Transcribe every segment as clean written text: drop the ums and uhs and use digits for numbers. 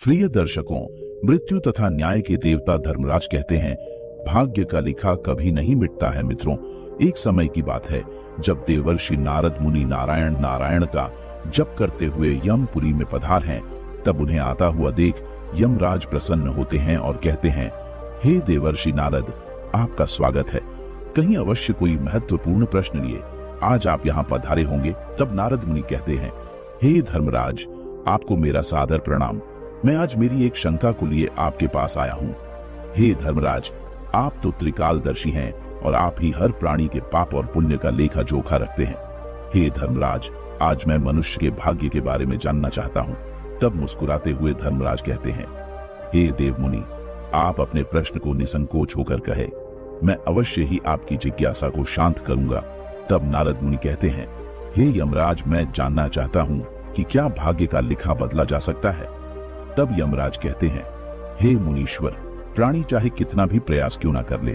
प्रिय दर्शकों, मृत्यु तथा न्याय के देवता धर्मराज कहते हैं, भाग्य का लिखा कभी नहीं मिटता है। मित्रों, एक समय की बात है जब देवर्षि नारद मुनि नारायण नारायण का जप करते हुए यमपुरी में पधार हैं। तब उन्हें आता हुआ देख यमराज प्रसन्न होते हैं और कहते हैं, हे देवर्षि नारद, आपका स्वागत है। कहीं अवश्य कोई महत्वपूर्ण प्रश्न लिए आज आप यहाँ पधारे होंगे। तब नारद मुनि कहते हैं, हे धर्मराज, आपको मेरा सादर प्रणाम। मैं आज मेरी एक शंका को लिए आपके पास आया हूँ। हे धर्मराज, आप तो त्रिकालदर्शी हैं और आप ही हर प्राणी के पाप और पुण्य का लेखा जोखा रखते हैं। हे धर्मराज, आज मैं मनुष्य के भाग्य के बारे में जानना चाहता हूँ। तब मुस्कुराते हुए धर्मराज कहते हैं, हे देव मुनि, आप अपने प्रश्न को निसंकोच होकर कहे, मैं अवश्य ही आपकी जिज्ञासा को शांत करूंगा। तब नारद मुनि कहते हैं, हे यमराज, मैं जानना चाहता हूँ कि क्या भाग्य का लिखा बदला जा सकता है। तब यमराज कहते हैं, हे मुनीश्वर, प्राणी चाहे कितना भी प्रयास क्यों ना कर ले,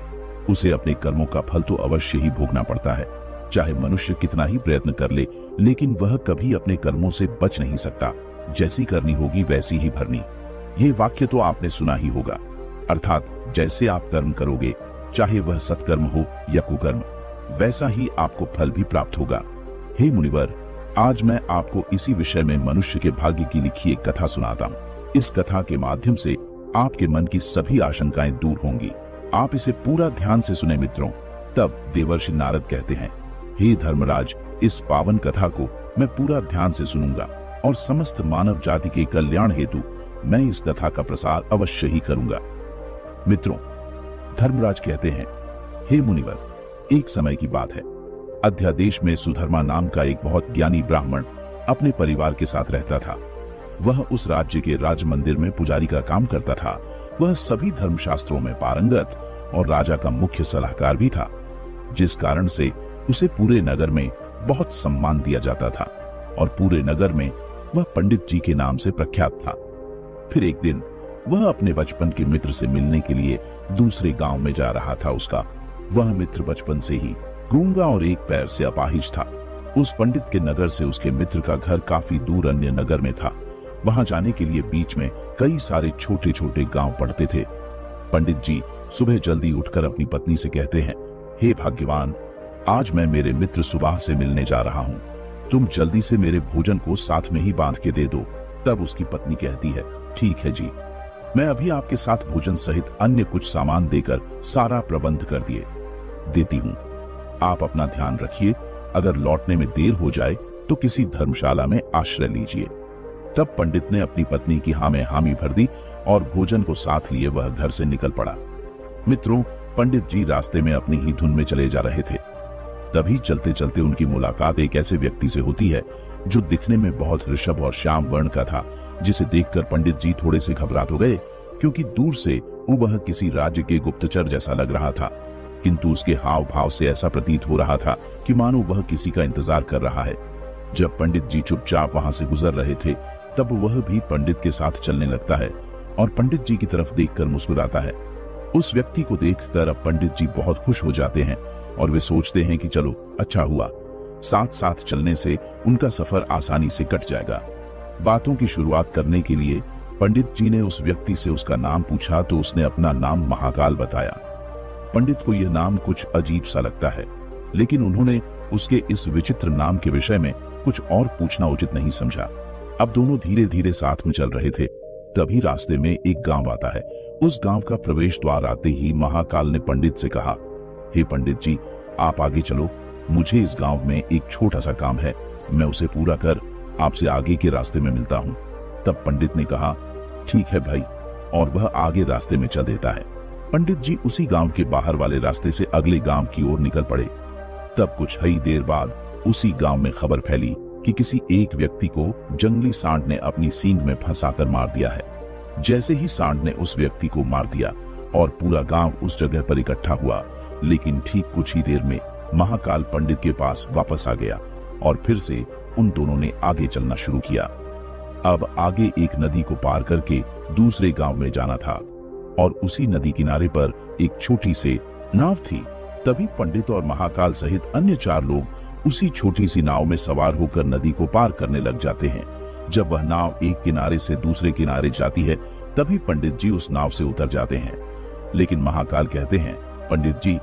उसे अपने कर्मों का फल तो अवश्य ही भोगना पड़ता है। चाहे मनुष्य कितना ही प्रयत्न कर ले, लेकिन वह कभी अपने कर्मों से बच नहीं सकता। जैसी करनी होगी वैसी ही भरनी। ये वाक्य तो आपने सुना ही होगा। अर्थात जैसे आप कर्म करोगे, चाहे वह सत्कर्म हो या कुकर्म, वैसा ही आपको फल भी प्राप्त होगा। हे मुनिवर, आज मैं आपको इसी विषय में मनुष्य के भाग्य की लिखी एक कथा सुनाता हूँ। इस कथा के माध्यम से आपके मन की सभी आशंकाएं दूर होंगी। आप इसे पूरा ध्यान से सुने मित्रों। तब देवर्षि नारद कहते हैं, हे धर्मराज, इस पावन कथा को मैं पूरा ध्यान से सुनूंगा और समस्त मानव जाति के कल्याण हेतु मैं इस कथा का प्रसार अवश्य ही करूंगा। मित्रों, धर्मराज कहते हैं, हे मुनिवर, एक समय की बात है। अध्यादेश में सुधर्मा नाम का एक बहुत ज्ञानी ब्राह्मण अपने परिवार के साथ रहता था। वह उस राज्य के राज मंदिर में पुजारी का काम करता था। वह सभी धर्मशास्त्रों में पारंगत और राजा का मुख्य सलाहकार भी था, जिस कारण से उसे पूरे नगर में बहुत सम्मान दिया जाता था और पूरे नगर में वह पंडित जी के नाम से प्रख्यात था। फिर एक दिन वह अपने बचपन के मित्र से मिलने के लिए दूसरे गांव में जा रहा था। वह मित्र बचपन से ही गूंगा और एक पैर से अपाहिज था। उस पंडित के नगर से उसके मित्र का घर काफी दूर अन्य नगर में था। वहां जाने के लिए बीच में कई सारे छोटे छोटे गांव पड़ते थे। पंडित जी सुबह जल्दी उठकर अपनी पत्नी से कहते हैं, हे भाग्यवान, आज मैं मेरे मित्र सुबाह से मिलने जा रहा हूं। तुम जल्दी से मेरे भोजन को साथ में ही बांध के दे दो। तब उसकी पत्नी कहती है, ठीक है जी, मैं अभी आपके साथ भोजन सहित अन्य कुछ सामान देकर सारा प्रबंध कर देती हूँ। आप अपना ध्यान रखिए। अगर लौटने में देर हो जाए तो किसी धर्मशाला में आश्रय लीजिए। तब पंडित ने अपनी पत्नी की हाँ में हामी भर दी और भोजन को साथ लिए वह घर से निकल पड़ा। मित्रों, पंडित जी रास्ते में अपनी ही धुन में चले जा रहे थे। तभी चलते चलते उनकी मुलाकात एक ऐसे व्यक्ति से होती है जो दिखने में बहुत ऋषभ और श्याम वर्ण का था, जिसे देखकर पंडित जी थोड़े से घबरा तो गए, क्योंकि दूर से वह किसी राज्य के गुप्तचर जैसा लग रहा था। किंतु उसके हाव भाव से ऐसा प्रतीत हो रहा था कि मानो वह किसी का इंतजार कर रहा है। जब पंडित जी चुपचाप वहां से गुजर रहे थे, तब वह भी पंडित के साथ चलने लगता है और पंडित जी की तरफ देखकर मुस्कुराता है। उस व्यक्ति को देखकर अब पंडित जी बहुत खुश हो जाते हैं और वे सोचते हैं कि चलो अच्छा हुआ, साथ साथ चलने से उनका सफर आसानी से कट जाएगा। बातों की शुरुआत करने के लिए पंडित जी ने उस व्यक्ति से उसका नाम पूछा तो उसने अपना नाम महाकाल बताया। पंडित को यह नाम कुछ अजीब सा लगता है, लेकिन उन्होंने उसके इस विचित्र नाम के विषय में कुछ और पूछना उचित नहीं समझा। अब दोनों धीरे धीरे साथ में चल रहे थे। तभी रास्ते में एक गांव आता है। उस गांव का प्रवेश द्वार आते ही महाकाल ने पंडित से कहा, हे पंडित जी, आप आगे चलो, मुझे इस गांव में एक छोटा सा काम है, मैं उसे पूरा कर आपसे आगे के रास्ते में मिलता हूँ। तब पंडित ने कहा, ठीक है भाई, और वह आगे रास्ते में चल देता है। पंडित जी उसी गांव के बाहर वाले रास्ते से अगले गांव की ओर निकल पड़े। तब कुछ ही देर बाद उसी गांव में खबर फैली कि किसी एक व्यक्ति को जंगली सांड ने अपनी सींग में फंसाकर मार दिया है। जैसे ही सांड ने उस व्यक्ति को मार दिया और पूरा गांव उस जगह पर इकट्ठा हुआ, लेकिन ठीक कुछ ही देर में महाकाल पंडित के पास वापस आ गया और फिर से उन दोनों ने आगे चलना शुरू किया। अब आगे एक नदी को पार करके दूसरे गांव में जाना था और उसी नदी किनारे पर एक छोटी सी नाव थी। तभी पंडित और महाकाल सहित अन्य 4 लोग उसी छोटी सी नाव में सवार होकर नदी को पार करने लग जाते हैं। जब वह नाव एक किनारे से दूसरे किनारे जाती है तभी पंडित जी उस नाव से उतर जाते हैं। लेकिन महाकाल कहते हैं, पंडित जी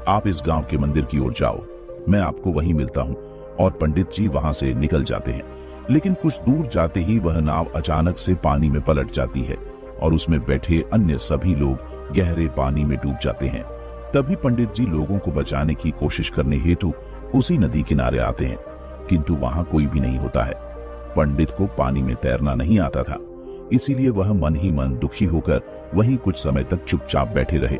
आप इस गांव के मंदिर की ओर जाओ, मैं आपको वहीं मिलता हूं। और पंडित जी वहां से निकल जाते हैं। लेकिन कुछ दूर जाते ही वह नाव अचानक से पानी में पलट जाती है और उसमें बैठे अन्य सभी लोग गहरे पानी में डूब जाते हैं। तभी पंडित जी लोगों को बचाने की कोशिश करने हेतु उसी नदी किनारे आते हैं, किंतु वहां कोई भी नहीं होता है। पंडित को पानी में तैरना नहीं आता था, इसीलिए वह मन ही मन दुखी होकर वहीं कुछ समय तक चुपचाप बैठे रहे।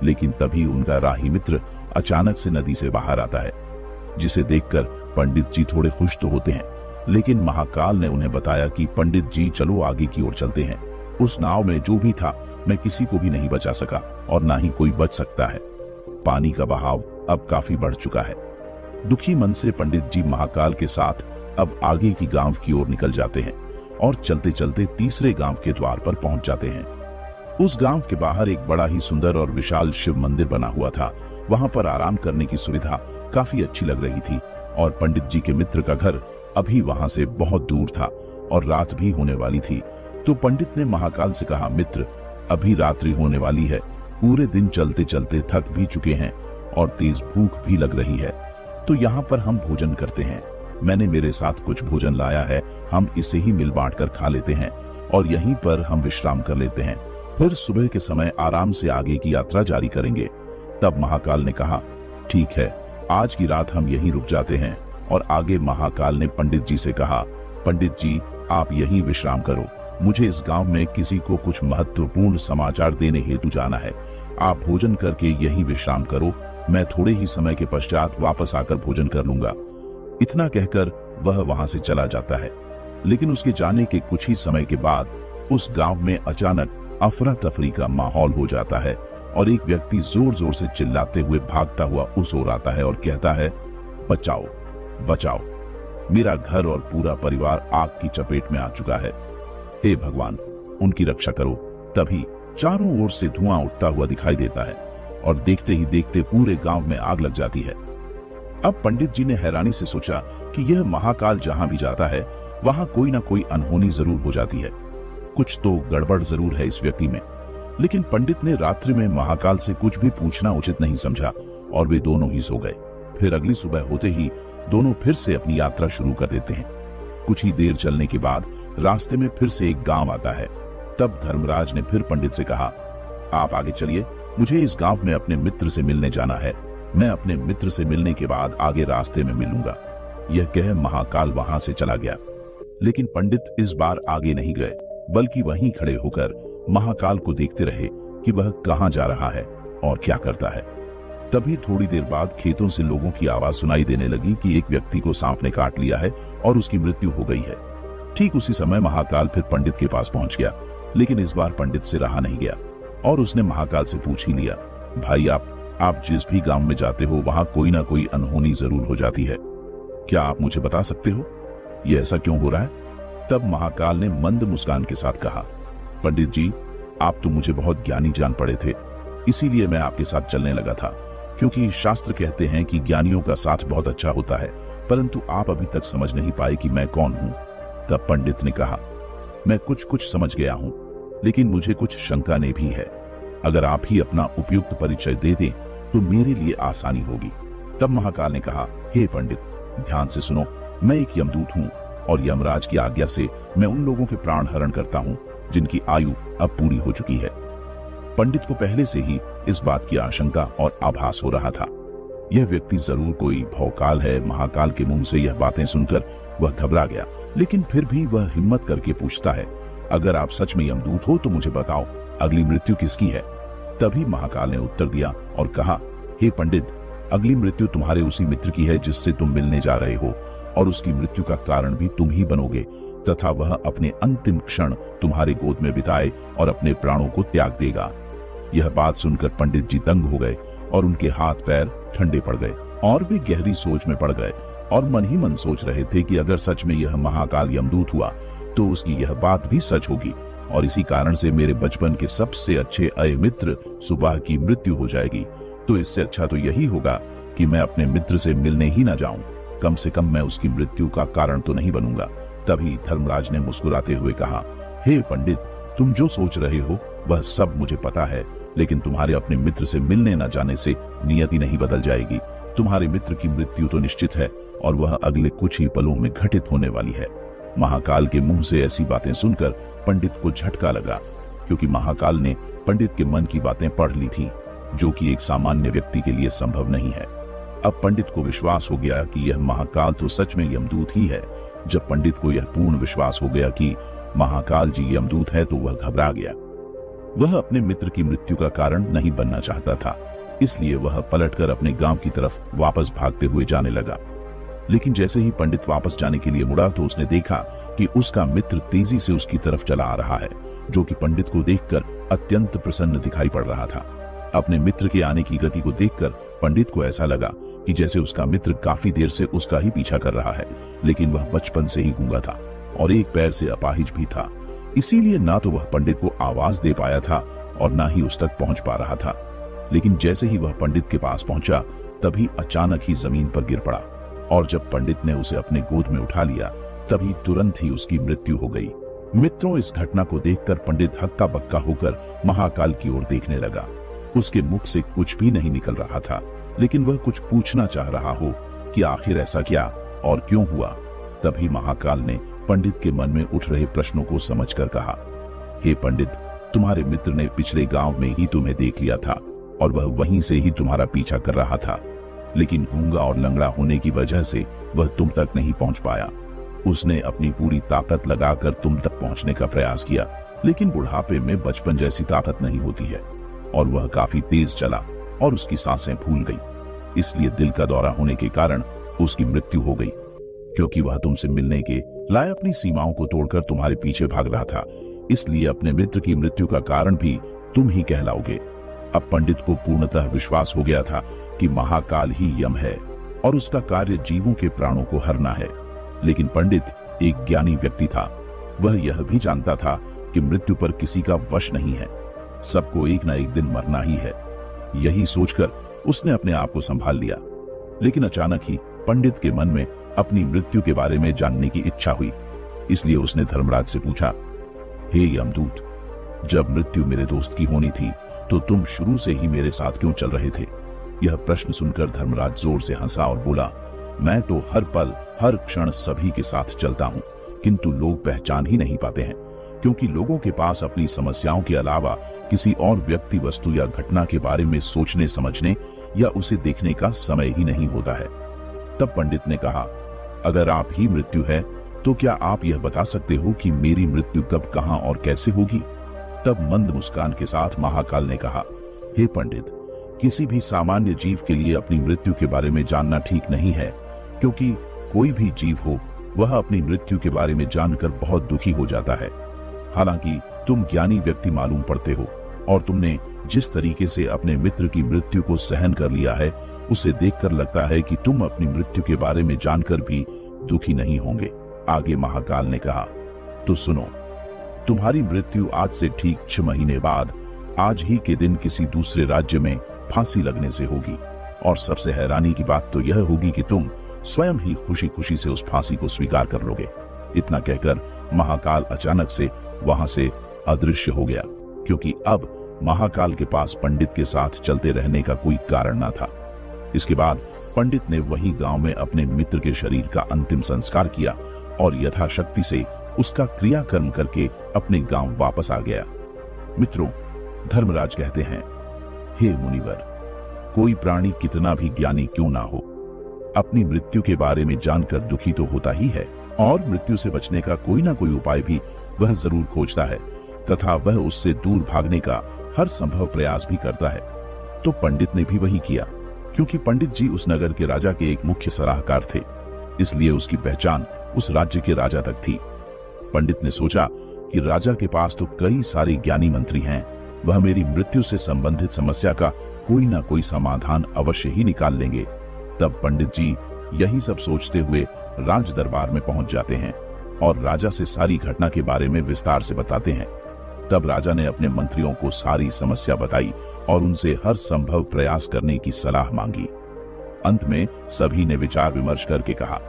लेकिन तभी उनका राही मित्र अचानक से नदी से बाहर आता है, जिसे देखकर पंडित जी थोड़े खुश तो होते हैं। लेकिन महाकाल ने उन्हें बताया कि पंडित जी चलो आगे की ओर चलते हैं। उस नाव में जो भी था मैं किसी को भी नहीं बचा सका और ना ही कोई बच सकता है। पानी का बहाव अब काफी बढ़ चुका है। दुखी मन से पंडित जी महाकाल के साथ अब आगे की गांव की ओर निकल जाते हैं और चलते चलते तीसरे गांव के द्वार पर पहुंच जाते हैं। उस गांव के बाहर एक बड़ा ही सुंदर और विशाल शिव मंदिर बना हुआ था। वहां पर आराम करने की सुविधा काफी अच्छी लग रही थी और पंडित जी के मित्र का घर अभी वहां से बहुत दूर था और रात भी होने वाली थी। तो पंडित ने महाकाल से कहा, मित्र अभी रात्रि होने वाली है, पूरे दिन चलते चलते थक भी चुके हैं और तेज भूख भी लग रही है, तो यहाँ पर हम भोजन करते हैं। मैंने मेरे साथ कुछ भोजन लाया है, हम इसे ही मिल बांट कर खा लेते हैं और यहीं पर हम विश्राम कर लेते हैं, फिर सुबह के समय आराम से आगे की यात्रा जारी करेंगे। तब महाकाल ने कहा, ठीक है, आज की रात हम यहीं रुक जाते हैं। और आगे महाकाल ने पंडित जी से कहा, पंडित जी आप यहीं विश्राम करो, मुझे इस गांव में किसी को कुछ महत्वपूर्ण समाचार देने हेतु जाना है। आप भोजन करके यहीं विश्राम करो, मैं थोड़े ही समय के पश्चात वापस आकर भोजन कर लूंगा। इतना कहकर वह वहां से चला जाता है। लेकिन उसके जाने के कुछ ही समय के बाद उस गांव में अचानक अफरा तफरी का माहौल हो जाता है और एक व्यक्ति जोर जोर से चिल्लाते हुए भागता हुआ उस ओर आता है और कहता है, बचाओ बचाओ, मेरा घर और पूरा परिवार आग की चपेट में आ चुका है, हे भगवान उनकी रक्षा करो। तभी चारों ओर से धुआं उठता हुआ दिखाई देता है और देखते ही देखते पूरे गांव में आग लग जाती है। अब पंडित जी ने हैरानी से सोचा कि यह महाकाल जहां भी जाता है वहां कोई ना कोई अनहोनी जरूर हो जाती है, कुछ तो गड़बड़ जरूर है इस व्यक्ति में। लेकिन पंडित ने रात्रि में महाकाल से कुछ भी पूछना उचित नहीं समझा और वे दोनों ही सो गए। फिर अगली सुबह होते ही दोनों फिर से अपनी यात्रा शुरू कर देते हैं। कुछ ही देर चलने के बाद रास्ते में फिर से एक गांव आता है। तब धर्मराज ने फिर पंडित से कहा, आप आगे चलिए, मुझे इस गांव में अपने मित्र से मिलने जाना है, मैं अपने मित्र से मिलने के बाद आगे रास्ते में मिलूंगा। यह कह महाकाल वहां से चला गया। लेकिन पंडित इस बार आगे नहीं गए, बल्कि वहीं खड़े होकर महाकाल को देखते रहे कि वह कहां जा रहा है और क्या करता है। तभी थोड़ी देर बाद खेतों से लोगों की आवाज सुनाई देने लगी कि एक व्यक्ति को सांप ने काट लिया है और उसकी मृत्यु हो गई है। ठीक उसी समय महाकाल फिर पंडित के पास पहुंच गया, लेकिन इस बार पंडित से रहा नहीं गया और उसने महाकाल से पूछ ही लिया, भाई आप जिस भी गांव में जाते हो वहां कोई ना कोई अनहोनी जरूर हो जाती है, क्या आप मुझे बता सकते हो ये ऐसा क्यों हो रहा है? तब महाकाल ने मंद मुस्कान के साथ कहा, पंडित जी आप तो मुझे बहुत ज्ञानी जान पड़े थे, इसीलिए मैं आपके साथ चलने लगा था, क्योंकि शास्त्र कहते हैं कि ज्ञानियों का साथ बहुत अच्छा होता है, परंतु आप अभी तक समझ नहीं पाए कि मैं कौन हूं। तब पंडित ने कहा, मैं कुछ समझ गया हूं, लेकिन मुझे कुछ शंका ने भी है, अगर आप ही अपना उपयुक्त परिचय दे दें तो मेरे लिए आसानी होगी। तब महाकाल ने कहा, हे पंडित ध्यान से सुनो, मैं एक यमदूत हूं और यमराज की आज्ञा से मैं उन लोगों के प्राण हरण करता हूं जिनकी आयु अब पूरी हो चुकी है। पंडित को पहले से ही इस बात की आशंका और आभास हो रहा था, यह व्यक्ति जरूर कोई भौकाल है। महाकाल के मुंह से यह बातें सुनकर वह घबरा गया, लेकिन फिर भी वह हिम्मत करके पूछता है, अगर आप सच में यमदूत हो तो मुझे बताओ अगली मृत्यु किसकी है? तभी महाकाल ने उत्तर दिया और कहा, हे पंडित, अगली मृत्यु तुम्हारे उसी मित्र की है जिससे तुम मिलने जा रहे हो, और उसकी मृत्यु का कारण भी तुम ही बनोगे, तथा वह अपने अंतिम क्षण तुम्हारे गोद में बिताए और अपने प्राणों को त्याग देगा। यह बात सुनकर पंडित जी दंग हो गए और उनके हाथ पैर ठंडे पड़ गए और वे गहरी सोच में पड़ गए और मन ही मन सोच रहे थे कि अगर सच में यह महाकाल यमदूत हुआ तो उसकी यह बात भी सच होगी और इसी कारण से मेरे बचपन के सबसे अच्छे अय मित्र सुबह की मृत्यु हो जाएगी। तो इससे अच्छा तो यही होगा कि मैं अपने मित्र से मिलने ही ना जाऊं, कम से कम मैं उसकी मृत्यु का कारण तो नहीं बनूंगा। तभी धर्मराज ने मुस्कुराते हुए कहा, हे पंडित, तुम जो सोच रहे हो वह सब मुझे पता है, लेकिन तुम्हारे अपने मित्र से मिलने न जाने से नियति नहीं बदल जाएगी। तुम्हारे मित्र की मृत्यु तो निश्चित है और वह अगले कुछ ही पलों में घटित होने वाली है। महाकाल के मुंह से ऐसी बातें सुनकर पंडित को झटका लगा, क्योंकि महाकाल ने पंडित के मन की बातें पढ़ ली थी, जो कि एक सामान्य व्यक्ति के लिए संभव नहीं है। अब पंडित को विश्वास हो गया कि यह महाकाल तो सच में यमदूत ही है। जब पंडित को यह पूर्ण विश्वास हो गया कि महाकाल जी यमदूत है तो वह घबरा गया। वह अपने मित्र की मृत्यु का कारण नहीं बनना चाहता था, इसलिए वह पलटकर अपने गांव की तरफ वापस भागते हुए जाने लगा। लेकिन जैसे ही पंडित वापस जाने के लिए मुड़ा तो उसने देखा कि उसका मित्र तेजी से उसकी तरफ चला आ रहा है, जो कि पंडित को देखकर अत्यंत प्रसन्न दिखाई पड़ रहा था। अपने मित्र के आने की गति को देखकर पंडित को ऐसा लगा कि जैसे उसका मित्र काफी देर से उसका ही पीछा कर रहा है, लेकिन वह बचपन से ही गूंगा था और एक पैर से अपाहिज भी था। इसीलिए ना तो वह पंडित को आवाज दे पाया था और ना ही उस तक पहुंच पा रहा था। लेकिन जैसे ही वह पंडित के पास पहुंचा, तभी अचानक ही जमीन पर गिर पड़ा और जब पंडित ने उसे अपने गोद में उठा लिया, तभी तुरंत ही उसकी मृत्यु हो गई। मित्रों, इस घटना को देखकर पंडित हक्का बक्का होकर महाकाल की ओर देखने लगा। उसके मुख से कुछ भी नहीं निकल रहा था, लेकिन वह कुछ पूछना चाह रहा हो कि आखिर ऐसा क्या और क्यों हुआ। तभी महाकाल ने पंडित के मन में उठ रहे प्रश्नों को समझकर कहा, हे पंडित, तुम्हारे मित्र ने पिछले गांव में ही तुम्हें देख लिया था और वह वहीं से ही तुम्हारा पीछा कर रहा था, लेकिन गूंगा और लंगड़ा होने की वजह से वह तुम तक नहीं पहुंच पाया। उसने अपनी पूरी ताकत लगाकर तुम तक पहुंचने का प्रयास किया, लेकिन बुढ़ापे में बचपन जैसी ताकत नहीं होती है और वह काफी तेज चला और उसकी सांसें फूल गई। इसलिए दिल का दौरा होने के कारण उसकी मृत्यु हो गई, क्योंकि वह तुमसे मिलने के लाए अपनी सीमाओं को तोड़कर तुम्हारे पीछे भाग रहा था। इसलिए अपने मित्र की मृत्यु का कारण भी तुम ही कहलाओगे। अब पंडित को पूर्णतः विश्वास हो गया था कि महाकाल ही यम है और उसका कार्य जीवों के प्राणों को हरना है। लेकिन पंडित एक ज्ञानी व्यक्ति था। वह यह भी जानता था कि मृत्यु पर किसी का वश नहीं है, सबको एक ना एक दिन मरना ही है। यही सोचकर उसने अपने आप को संभाल लिया। लेकिन अचानक ही पंडित के मन में अपनी मृत्यु के बारे में जानने की इच्छा हुई। इसलिए उसने धर्मराज से पूछा, हे यमदूत, जब मृत्यु मेरे दोस्त की होनी थी तो तुम शुरू से ही मेरे साथ क्यों चल रहे थे? यह प्रश्न सुनकर धर्मराज जोर से हंसा और बोला, मैं तो हर पल हर क्षण सभी के साथ चलता हूँ, किंतु लोग पहचान ही नहीं पाते हैं, क्योंकि लोगों के पास अपनी समस्याओं के अलावा किसी और व्यक्ति, वस्तु या घटना के बारे में सोचने समझने या उसे देखने का समय ही नहीं होता है। तब पंडित ने कहा, अगर आप ही मृत्यु है तो क्या आप यह बता सकते हो कि मेरी मृत्यु कब, कहां और कैसे होगी? तब मंद मुस्कान के साथ महाकाल ने कहा, हे पंडित, किसी भी सामान्य जीव के लिए अपनी मृत्यु के बारे में जानना ठीक नहीं है, क्योंकि कोई भी जीव हो वह अपनी मृत्यु के बारे में जानकर बहुत दुखी हो जाता है। हालांकि तुम ज्ञानी व्यक्ति मालूम पड़ते हो और तुमने जिस तरीके से अपने मित्र की मृत्यु को सहन कर लिया है, उसे देखकर लगता है कि तुम अपनी मृत्यु के बारे में जानकर भी दुखी नहीं होंगे। आगे महाकाल ने कहा, तो सुनो, तुम्हारी मृत्यु आज से ठीक 6 महीने बाद आज ही के दिन किसी दूसरे राज्य में फांसी लगने से होगी। और सबसे हैरानी की बात तो यह होगी कि तुम स्वयं ही खुशी खुशी से उस फांसी को स्वीकार कर लोगे। इतना कहकर महाकाल अचानक से वहां से अदृश्य हो गया, क्योंकि अब महाकाल के पास पंडित के साथ चलते रहने का कोई कारण न था। इसके बाद पंडित ने वही गांव में अपने मित्र के शरीर का अंतिम संस्कार किया और यथाशक्ति से उसका क्रियाकर्म करके अपने गांव वापस आ गया। मित्रों, धर्मराज कहते हैं, हे मुनिवर, कोई प्राणी कितना भी ज्ञानी क्यों ना हो, अपनी मृत्यु के बारे में जानकर दुखी तो होता ही है और मृत्यु से बचने का कोई ना कोई उपाय भी वह जरूर खोजता है तथा वह उससे दूर भागने का हर संभव प्रयास भी करता है। तो पंडित ने भी वही किया, क्योंकि पंडित जी उस नगर के राजा के एक मुख्य सलाहकार थे, इसलिए उसकी पहचान उस राज्य के राजा तक थी। पंडित ने सोचा कि राजा के पास तो कई सारे ज्ञानी मंत्री हैं, वह मेरी मृत्यु से संबंधित समस्या का कोई ना कोई समाधान अवश्य ही निकाल लेंगे। तब पंडित जी यही सब सोचते हुए राज दरबार में पहुंच जाते हैं और राजा से सारी घटना के बारे में विस्तार से बताते हैं। तब राजा ने अपने मंत्रियों को सारी समस्या बताई और उनसे हर संभव प्रयास करने की सलाह मांगी। अंत में सभी ने विचार विमर्श करके कहा,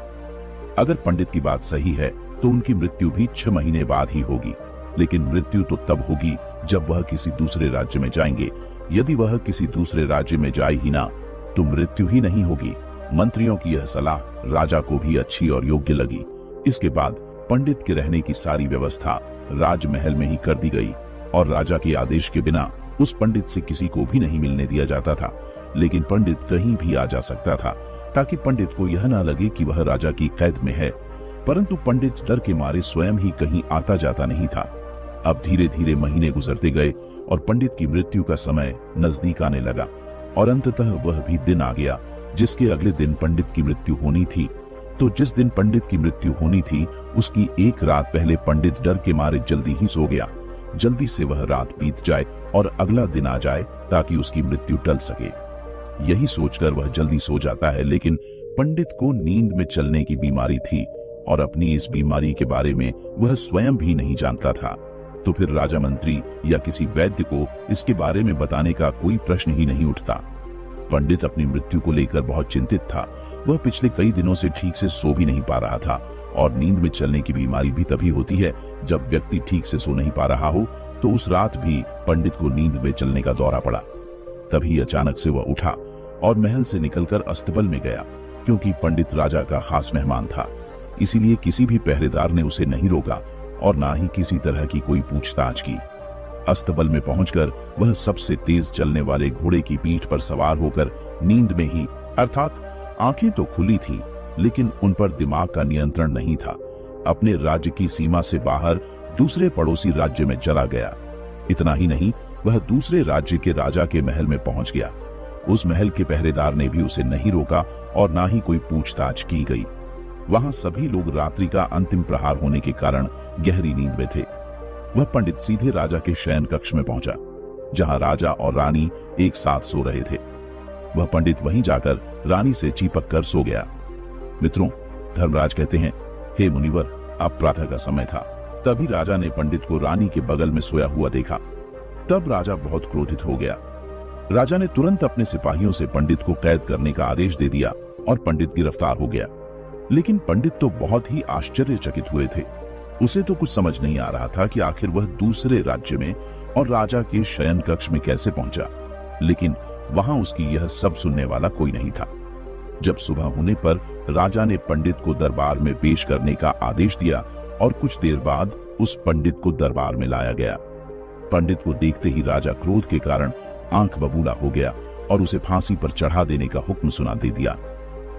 अगर पंडित की बात सही है तो उनकी मृत्यु भी 6 महीने बाद ही होगी। लेकिन मृत्यु तो तब होगी जब वह किसी दूसरे राज्य में जाएंगे। यदि वह किसी दूसरे राज्य में जाए ही ना तो मृत्यु ही नहीं होगी। मंत्रियों की यह सलाह राजा को भी अच्छी और योग्य लगी। इसके बाद पंडित के रहने की सारी व्यवस्था राजमहल में ही कर दी गई और राजा के आदेश के बिना उस पंडित से किसी को भी नहीं मिलने दिया जाता था। लेकिन पंडित कहीं भी आ जा सकता था ताकि पंडित को यह ना लगे कि वह राजा की कैद में है। परंतु पंडित डर के मारे स्वयं ही कहीं आता जाता नहीं था। अब धीरे धीरे महीने गुजरते गए और पंडित की मृत्यु का समय नजदीक आने लगा और अंततः वह भी दिन आ गया जिसके अगले दिन पंडित की मृत्यु होनी थी। तो जिस दिन पंडित की मृत्यु होनी थी उसकी एक रात पहले पंडित डर के मारे जल्दी ही सो गया। जल्दी से वह रात बीत जाए और अगला दिन आ जाए ताकि उसकी मृत्यु टल सके। यही सोचकर वह जल्दी सो जाता है। लेकिन पंडित को नींद में चलने की बीमारी थी और अपनी इस बीमारी के बारे में वह स्वयं भी नहीं जानता था। तो फिर राजा मंत्री या किसी वैद्य को इसके बारे में बताने का कोई प्रश्न ही नहीं उठता। पंडित अपनी मृत्यु को लेकर बहुत चिंतित था। वह पिछले कई दिनों से ठीक से सो भी नहीं पा रहा था और नींद में चलने की बीमारी भी तभी होती है जब व्यक्ति ठीक से सो नहीं पा रहा हो। तो उस रात भी पंडित को नींद में चलने का दौरा पड़ा। तभी अचानक से वह उठा और महल से निकलकर अस्तबल में गया, क्योंकि पंडित राजा का खास मेहमान था। इसीलिए किसी भी पहरेदार ने उसे नहीं रोका और ना ही किसी तरह की कोई पूछताछ की। अस्तबल में पहुंचकर वह सबसे तेज चलने वाले घोड़े की पीठ पर सवार होकर नींद में ही, अर्थात आंखें तो खुली थी लेकिन उन पर दिमाग का नियंत्रण नहीं था, अपने राज्य की सीमा से बाहर दूसरे पड़ोसी राज्य में चला गया। इतना ही नहीं, वह दूसरे राज्य के राजा के महल में पहुंच गया। उस महल के पहरेदार ने भी उसे नहीं रोका और ना ही कोई पूछताछ की गई। वहां सभी लोग रात्रि का अंतिम प्रहार होने के कारण गहरी नींद में थे। वह पंडित सीधे राजा के शयन कक्ष में पहुंचा, जहां राजा और रानी एक साथ सो रहे थे। वह पंडित वहीं जाकर रानी से चिपक कर सो गया। मित्रों, धर्मराज कहते हैं, हे मुनिवर, अब प्रातः का समय था। तभी राजा ने पंडित को रानी के बगल में सोया हुआ देखा। तब राजा बहुत क्रोधित हो गया। राजा ने तुरंत अपने सिपाहियों से पंडित को कैद करने का आदेश दे दिया और पंडित गिरफ्तार हो गया। लेकिन पंडित तो बहुत ही आश्चर्यचकित हुए थे। उसे तो कुछ समझ नहीं आ रहा था कि आखिर वह दूसरे राज्य में और राजा के शयन कक्ष में कैसे पहुंचा। लेकिन वहां उसकी यह सब सुनने वाला कोई नहीं था। जब सुबह होने पर राजा ने पंडित को दरबार में पेश करने का आदेश दिया और कुछ देर बाद उस पंडित को दरबार में लाया गया। पंडित को देखते ही राजा क्रोध के कारण आंख बबूला हो गया और उसे फांसी पर चढ़ा देने का हुक्म सुना दे दिया।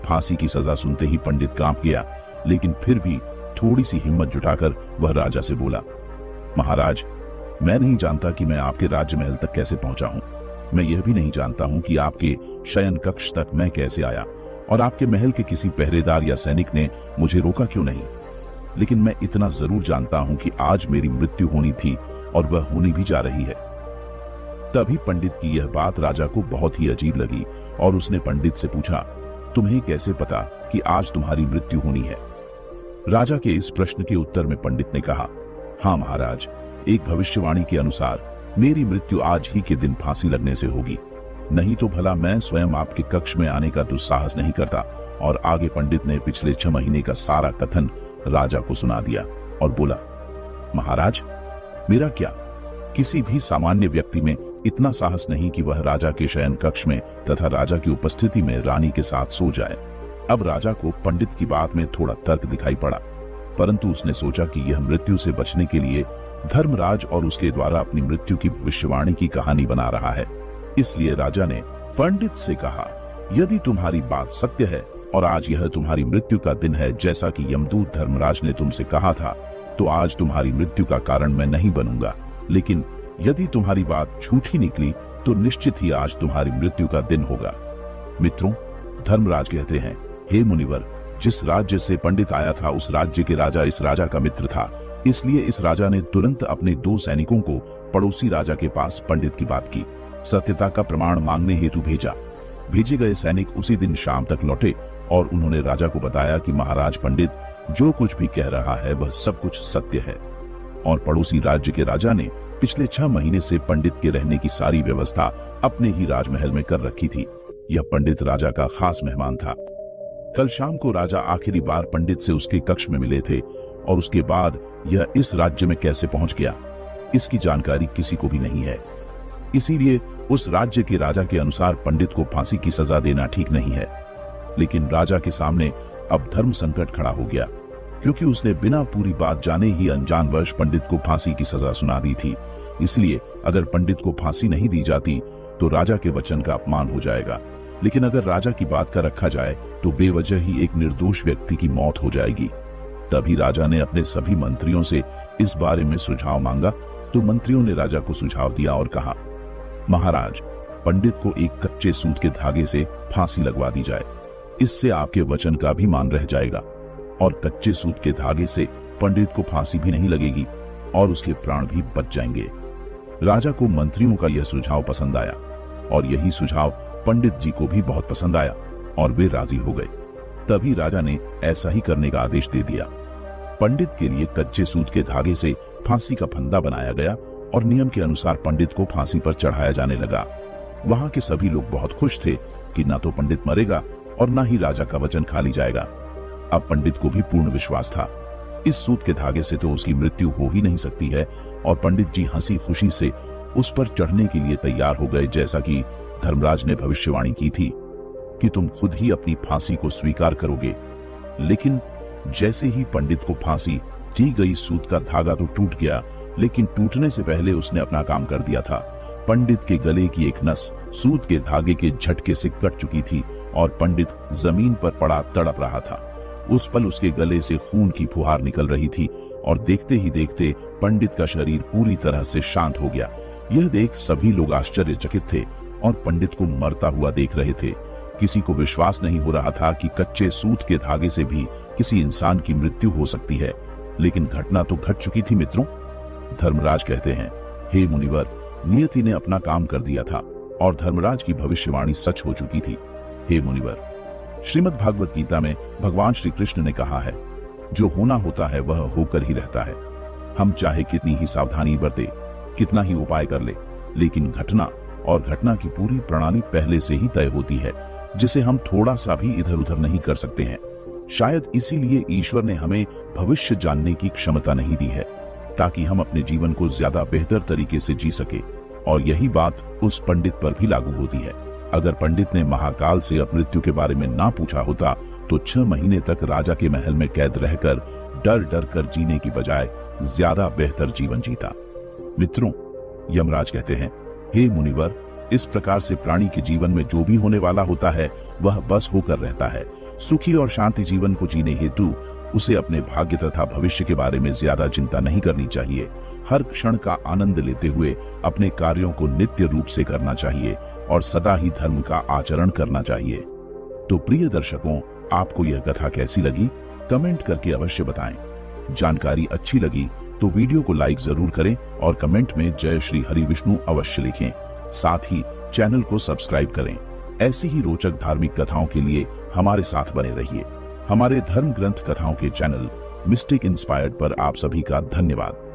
फांसी की सजा सुनते ही पंडित कांप गया, लेकिन फिर भी थोड़ी सी हिम्मत जुटाकर वह राजा से बोला, महाराज, मैं नहीं जानता कि मैं आपके राजमहल तक कैसे पहुंचा हूं। मैं यह भी नहीं जानता हूं कि आपके शयन कक्ष तक मैं कैसे आया और आपके महल के किसी पहरेदार या सैनिक ने मुझे रोका क्यों नहीं। लेकिन मैं इतना जरूर जानता हूं कि आज मेरी मृत्यु होनी थी और वह होनी भी जा रही है। तभी पंडित की यह बात राजा को बहुत ही अजीब लगी और उसने पंडित से पूछा, तुम्हें कैसे पता कि आज तुम्हारी मृत्यु होनी है। राजा के इस प्रश्न के उत्तर में पंडित ने कहा, हाँ महाराज, एक भविष्यवाणी के अनुसार मेरी मृत्यु आज ही के दिन फांसी लगने से होगी, नहीं तो भला मैं स्वयं आपके कक्ष में आने का दुस्साहस नहीं करता। और आगे पंडित ने पिछले 6 महीने का सारा कथन राजा को सुना दिया और बोला, महाराज, मेरा क्या, किसी भी सामान्य व्यक्ति में इतना साहस नहीं कि वह राजा के शयन कक्ष में तथा राजा की उपस्थिति में रानी के साथ सो जाए। अब राजा को पंडित की बात में थोड़ा तर्क दिखाई पड़ा, परंतु उसने सोचा कि यह मृत्यु से बचने के लिए धर्मराज और उसके द्वारा अपनी मृत्यु की भविष्यवाणी की कहानी बना रहा है। इसलिए राजा ने पंडित से कहा, यदि तुम्हारी बात सत्य है और आज यह तुम्हारी मृत्यु का दिन है जैसा कि यमदूत धर्मराज ने तुमसे कहा था, तो आज तुम्हारी मृत्यु का कारण मैं नहीं बनूंगा। लेकिन यदि तुम्हारी बात झूठी निकली तो निश्चित ही आज तुम्हारी मृत्यु का दिन होगा। मित्रों, धर्मराज कहते हैं, हे मुनिवर, जिस राज्य से पंडित आया था उस राज्य के राजा इस राजा का मित्र था। इसलिए इस राजा ने तुरंत अपने 2 सैनिकों को पड़ोसी राजा के पास पंडित की बात की सत्यता का प्रमाण मांगने हेतु भेजा। भेजे गए सैनिक उसी दिन शाम तक लौटे और उन्होंने राजा को बताया कि महाराज पंडित जो कुछ भी कह रहा है वह सब कुछ सत्य है। और पड़ोसी राज्य के राजा ने पिछले 6 महीने से पंडित के रहने की सारी व्यवस्था अपने ही राजमहल में कर रखी थी। यह पंडित राजा का खास मेहमान था। कल शाम को राजा आखिरी बार पंडित से उसके कक्ष में मिले थे और उसके बाद यह इस राज्य में कैसे पहुंच गया, इसकी जानकारी किसी को भी नहीं है। इसीलिए उस राज्य के राजा के अनुसार पंडित को फांसी की सजा देना ठीक नहीं है। लेकिन राजा के सामने अब धर्म संकट खड़ा हो गया, क्योंकि उसने बिना पूरी बात जाने ही अनजानवश पंडित को फांसी की सजा सुना दी थी। इसलिए अगर पंडित को फांसी नहीं दी जाती तो राजा के वचन का अपमान हो जाएगा, लेकिन अगर राजा की बात का रखा जाए तो बेवजह ही एक निर्दोष व्यक्ति की मौत हो जाएगी। तभी राजा ने अपने सभी मंत्रियों से इस बारे में सुझाव मांगा, तो मंत्रियों ने राजा को सुझाव दिया और कहा, महाराज, पंडित को एक कच्चे सूत के धागे से फांसी लगवा दी जाए। इससे आपके वचन का भी मान रह जाएगा और कच्चे सूत के धागे से पंडित को फांसी भी नहीं लगेगी और उसके प्राण भी बच जाएंगे। राजा को मंत्रियों का यह सुझाव पसंद आया और यही सुझाव पंडित जी को भी बहुत पसंद आया और वे राजी हो गए। तभी राजा ने ऐसा ही करने का आदेश दे दिया। पंडित के लिए कच्चे सूत के धागे से फांसी का फंदा बनाया गया और नियम के अनुसार पंडित को फांसी पर चढ़ाया जाने लगा। वहां के सभी लोग बहुत खुश थे कि न तो पंडित मरेगा और न ही राजा का वचन खाली जाएगा। अब पंडित को भी पूर्ण विश्वास था, इस सूत के धागे से तो उसकी मृत्यु हो ही नहीं सकती है। और पंडित जी हंसी खुशी से उस पर चढ़ने के लिए तैयार हो गए, जैसा कि धर्मराज ने भविष्यवाणी की थी कि तुम खुद ही अपनी फांसी को स्वीकार करोगे। लेकिन जैसे ही पंडित को फांसी दी गई, सूत का धागा तो टूट गया, लेकिन टूटने से पहले उसने अपना काम कर दिया था। पंडित के गले की एक नस सूत के धागे के झटके से कट चुकी थी और पंडित जमीन पर पड़ा तड़प रहा था। उस पल उसके गले से खून की फुहार निकल रही थी और देखते ही देखते पंडित का शरीर पूरी तरह से शांत हो गया। यह देख सभी लोग आश्चर्यचकित थे और पंडित को मरता हुआ देख रहे थे। किसी को विश्वास नहीं हो रहा था कि कच्चे सूत के धागे से भी किसी इंसान की मृत्यु हो सकती है, लेकिन घटना तो घट चुकी थी मित्रों। धर्मराज कहते हैं, हे मुनिवर, नियति ने अपना काम कर दिया था और धर्मराज की भविष्यवाणी सच हो चुकी थी। हे मुनिवर, श्रीमद् भागवत गीता में भगवान श्री कृष्ण ने कहा है, जो होना होता है वह होकर ही रहता है। हम चाहे कितनी ही सावधानी बरते, कितना ही उपाय कर ले, लेकिन घटना और घटना की पूरी प्रणाली पहले से ही तय होती है, जिसे हम थोड़ा सा भी इधर उधर नहीं कर सकते हैं। शायद इसीलिए ईश्वर ने हमें भविष्य जानने की क्षमता नहीं दी है, ताकि हम अपने जीवन को ज्यादा बेहतर तरीके से जी सके। और यही बात उस पंडित पर भी लागू होती है। अगर पंडित ने महाकाल से अपमृत्यु के बारे में ना पूछा होता तो 6 महीने तक राजा के महल में कैद रहकर डर डर कर जीने की बजाय ज्यादा बेहतर जीवन जीता। मित्रों, यमराज कहते हैं, हे मुनिवर, इस प्रकार से प्राणी के जीवन में जो भी होने वाला होता है वह बस होकर रहता है। सुखी और शांति जीवन को जीने हेतु उसे अपने भाग्य तथा भविष्य के बारे में ज्यादा चिंता नहीं करनी चाहिए। हर क्षण का आनंद लेते हुए अपने कार्यों को नित्य रूप से करना चाहिए और सदा ही धर्म का आचरण करना चाहिए। तो प्रिय दर्शकों, आपको यह कथा कैसी लगी कमेंट करके अवश्य बताएं। जानकारी अच्छी लगी तो वीडियो को लाइक जरूर करें और कमेंट में जय श्री हरि विष्णु अवश्य लिखें। साथ ही चैनल को सब्सक्राइब करें। ऐसी ही रोचक धार्मिक कथाओं के लिए हमारे साथ बने रहिए। हमारे धर्म ग्रंथ कथाओं के चैनल मिस्टिक इंस्पायर्ड पर आप सभी का धन्यवाद।